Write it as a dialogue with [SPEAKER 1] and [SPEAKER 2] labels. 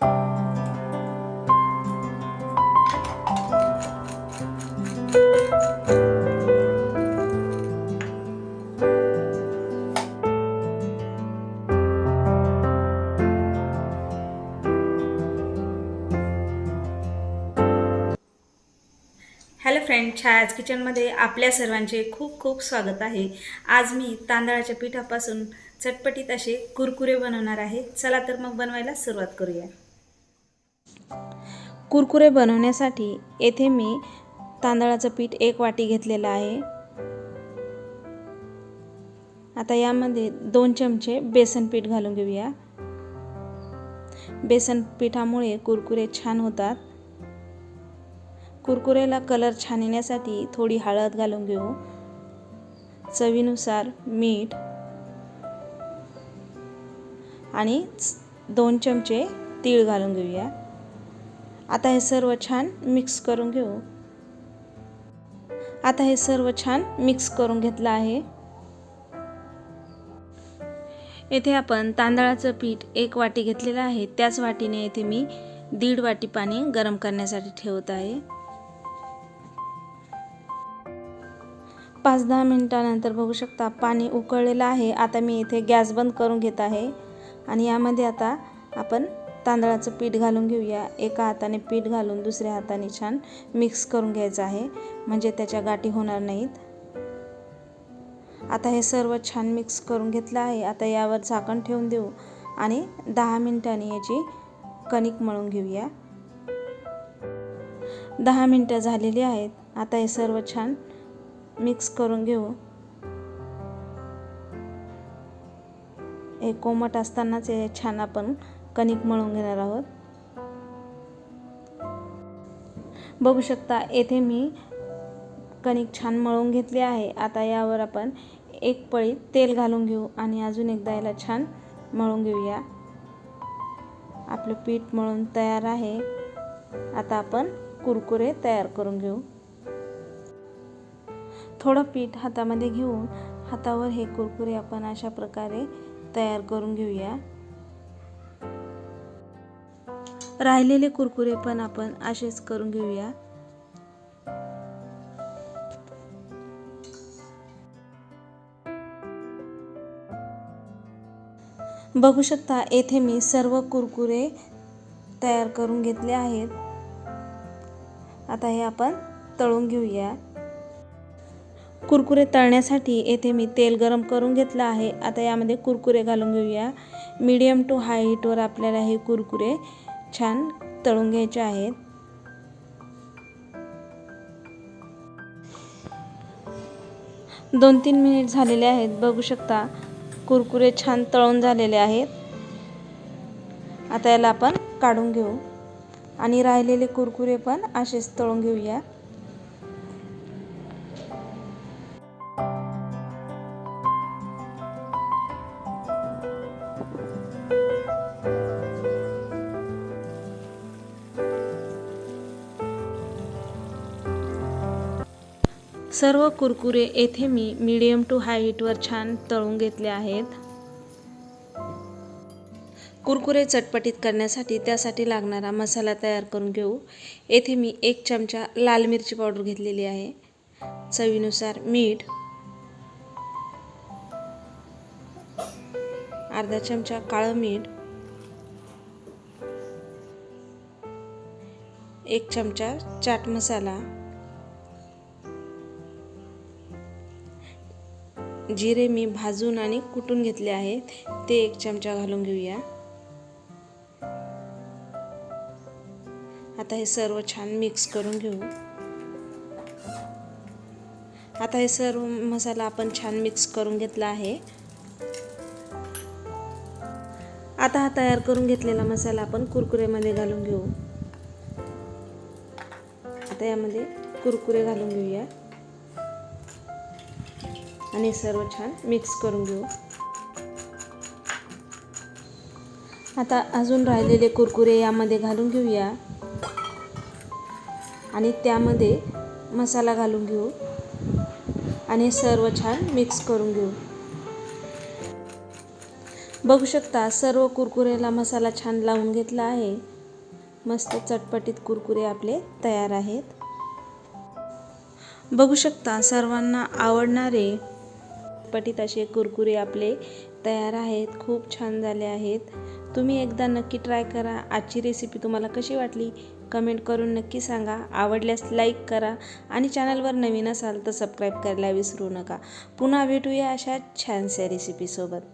[SPEAKER 1] Hello friend, छायाज किचनमध्ये आपल्या सर्वांचे खूप खूप स्वागत आहे। आज मी तांदळाच्या पिठापासून चटपटीत असे कुरकुरे बनवणार आहे। चला तर मग बनवायला सुरुवात करूया। कुरकुरे बनवण्यासाठी येथे मी तांदळाचं पीठ 1 वाटी घेतलेलं आहे। आता यामध्ये 2 चमचे बेसन पीठ घालून घेऊया। बेसन पिठामुळे कुरकुरे छान होतात। कुरकुरेला कलर छान येण्यासाठी थोडी हळद घालून घेऊ। चवीनुसार मीठ आणि 2 चमचे तीळ घालून घेऊया। आता हे सर्व छान मिक्स करून घेऊ। आता हे सर्व छान मिक्स करून घेतलं आहे। येथे आपण तांदळाचं पीठ 1 वाटी घेतलेलं आहे। त्याच वाटीने येथे मी 1.5 वाटी पाणी गरम करण्यासाठी ठेवत आहे। 5-10 मिनिटांनंतर बघू शकता पाणी उकळलेलं आहे। आता मी इथे गॅस बंद करून घेत आहे आणि यामध्ये आता आपण तांदळाचं पीठ घालून घेऊया। एका हाताने पीठ घालून दुसऱ्या हाताने छान मिक्स करून घ्यायचं आहे, म्हणजे त्याच्या गाठी होणार नाहीत। आता हे सर्व छान मिक्स करून घेतलं आहे। आता यावर झाकण ठेवून देऊ आणि 10 मिनिटांनी याची कणिक मळून घेऊया। 10 मिनिटं झालेली आहेत। आता हे सर्व छान मिक्स करून घेऊ। हे कोमट असतानाच हे छान आपण कणिक मळून घेणार आहोत। बघू शकता येथे मी कणिक छान मळून घेतली आहे। आता यावर आपण 1 पळी तेल घालून घेऊ आणि अजून एकदा याला छान मळून घेऊया। आपलं पीठ मळून तयार आहे। आता आपण कुरकुरे तयार करून घेऊ। थोडं पीठ हातामध्ये घेऊन हातावर हे कुरकुरे आपण अशा प्रकारे तयार करून घेऊया। राहिलेले कुरकुरे पण आपण असेच करून घेऊया। बघू शकता येथे मी सर्व कुरकुरे तयार करून घेतले आहेत। आता हे आपण तळून घेऊया। कुरकुरे तळण्यासाठी येथे मी तेल गरम करून घेतलं आहे। आता यामध्ये कुरकुरे घालून घेऊया। मीडियम टू हाय हीटवर आपल्याला हे कुरकुरे छान तळून घ्यायचे आहेत। दोन 3 मिनिट झालेले आहेत। बघू शकता कुरकुरे छान तळून झालेले आहेत। आता याला आपण काढून घेऊ आणि राहिलेले कुरकुरे पण असेच तळून घेऊया। सर्व कुरकुरे येथे मी मीडियम टू हाय हीटवर छान तळून घेतले आहेत। कुरकुरे चटपटीत करण्यासाठी त्यासाठी लागणारा मसाला तयार करून घेऊ। येथे मी 1 चमचा लाल मिरची पावडर घेतलेली आहे। चवीनुसार मीठ, अर्धा चमचा काळं मीठ, 1 चमचा चाट मसाला, जिरे मी भाजून आणि कुटून घेतले आहे ते 1 चमचा घालून घेऊया। आता हे सर्व छान मिक्स करून घेऊ। आता हे सर्व मसाला आपण छान मिक्स करून घेतला आहे। आता हा तयार करून घेतलेला मसाला आपण कुरकुरेमध्ये घालून घेऊ। आता यामध्ये कुरकुरे घालून घेऊया आणि सर्व छान मिक्स करून घेऊ। आता अजून राहिलेले कुरकुरे यामध्ये घालून घेऊया आणि त्यामध्ये मसाला घालून घेऊ आणि सर्व छान मिक्स करून घेऊ। बघू शकता सर्व कुरकुरेला मसाला छान लावून घेतला आहे। मस्त चटपटीत कुरकुरे आपले तयार आहेत। बघू शकता सर्वांना आवडणारे चटपटीत असे कुरकुरे आपले तयार आहेत। खूप छान झाले आहेत। तुम्ही एकदा नक्की ट्राय करा। आजची रेसिपी तुम्हाला कशी वाटली कमेंट करून नक्की सांगा। आवडल्यास लाईक करा आणि चॅनलवर नवीन असाल तर सबस्क्राईब करायला विसरू नका। पुन्हा भेटूया अशा छानशा रेसिपी सोबत।